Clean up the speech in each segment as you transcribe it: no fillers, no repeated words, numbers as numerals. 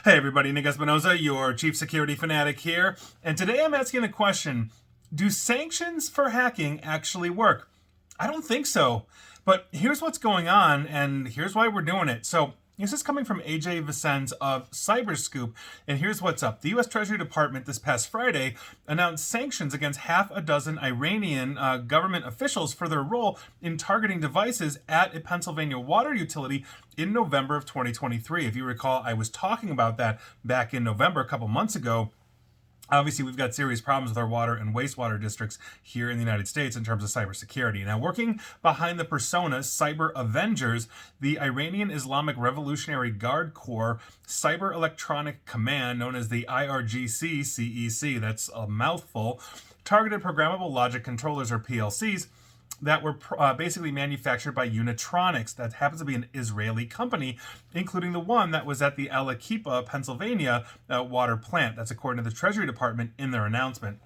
Hey everybody, Nick Espinoza, your chief security fanatic here, and today I'm asking the question, do sanctions for hacking actually work? I don't think so, but here's what's going on, and here's why we're doing it. So this is coming from AJ Vicens of Cyberscoop, and here's what's up. The U.S. Treasury Department this past Friday announced sanctions against half a dozen Iranian government officials for their role in targeting devices at a Pennsylvania water utility in November of 2023. If you recall, I was talking about that back in November a couple months ago. Obviously, we've got serious problems with our water and wastewater districts here in the United States in terms of cybersecurity. Now, working behind the persona Cyber Avengers, the Iranian Islamic Revolutionary Guard Corps Cyber Electronic Command, known as the IRGC CEC, that's a mouthful, targeted programmable logic controllers, or PLCs, that were basically manufactured by Unitronics. That happens to be an Israeli company, including the one that was at the Alakipa, Pennsylvania water plant. That's according to the Treasury Department in their announcement.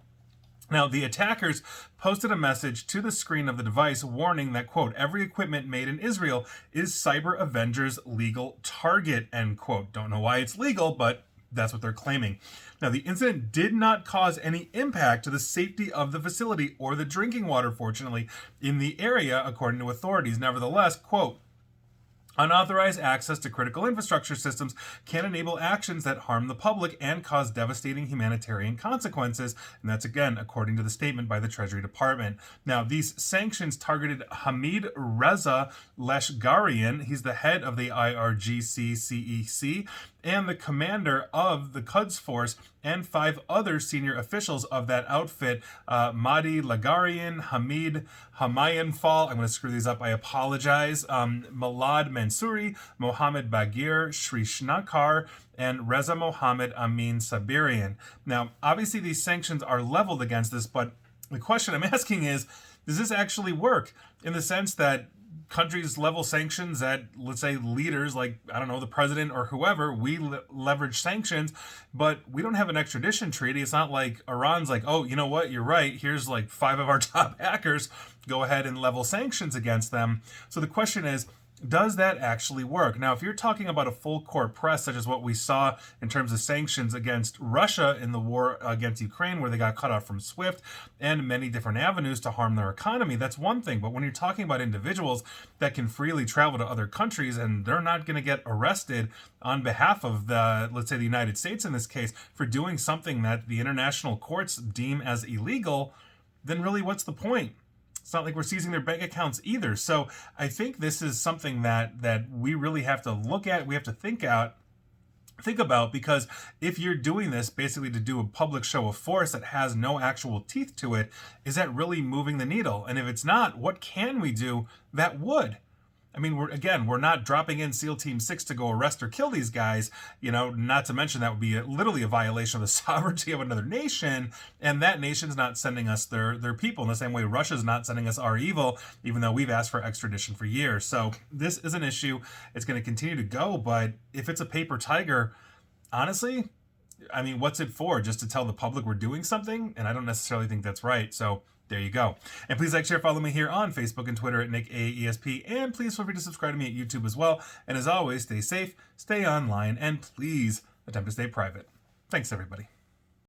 Now, the attackers posted a message to the screen of the device warning that, quote, every equipment made in Israel is Cyber Avengers' legal target, end quote. Don't know why it's legal, but that's what they're claiming. Now, the incident did not cause any impact to the safety of the facility or the drinking water, fortunately, in the area, according to authorities. Nevertheless, quote, unauthorized access to critical infrastructure systems can enable actions that harm the public and cause devastating humanitarian consequences. And that's, again, according to the statement by the Treasury Department. Now, these sanctions targeted Hamid Reza Leshgarian. He's the head of the IRGC CEC and the commander of the Quds Force, and 5 other senior officials of that outfit, Mahdi Lagarian, Hamid Hamayanfal, I'm going to screw these up, I apologize, Malad Mansouri, Mohammed Bagir, Srishnakar, and Reza Mohammed Amin Sabirian. Now, obviously these sanctions are leveled against this, but the question I'm asking is, does this actually work? In the sense that countries level sanctions at, let's say, leaders like, I don't know, the president or whoever, we leverage sanctions, but we don't have an extradition treaty. It's not like Iran's like, oh, you know what, you're right, here's like 5 of our top hackers, go ahead and level sanctions against them. So the question is, does that actually work? Now, if you're talking about a full court press, such as what we saw in terms of sanctions against Russia in the war against Ukraine, where they got cut off from SWIFT and many different avenues to harm their economy, that's one thing. But when you're talking about individuals that can freely travel to other countries and they're not going to get arrested on behalf of the, let's say, the United States in this case, for doing something that the international courts deem as illegal, then really what's the point? It's not like we're seizing their bank accounts either. So I think this is something that we really have to look at. We have to think about, because if you're doing this basically to do a public show of force that has no actual teeth to it, is that really moving the needle? And if it's not, what can we do that would? I mean, we're not dropping in SEAL Team 6 to go arrest or kill these guys, not to mention that would be literally a violation of the sovereignty of another nation, and that nation's not sending us their people in the same way Russia's not sending us our evil, even though we've asked for extradition for years. So this is an issue. It's going to continue to go, but if it's a paper tiger, honestly, I mean, what's it for? Just to tell the public we're doing something? And I don't necessarily think that's right. So there you go. And please like, share, follow me here on Facebook and Twitter at NickAESP. And please feel free to subscribe to me at YouTube as well. And as always, stay safe, stay online, and please attempt to stay private. Thanks, everybody.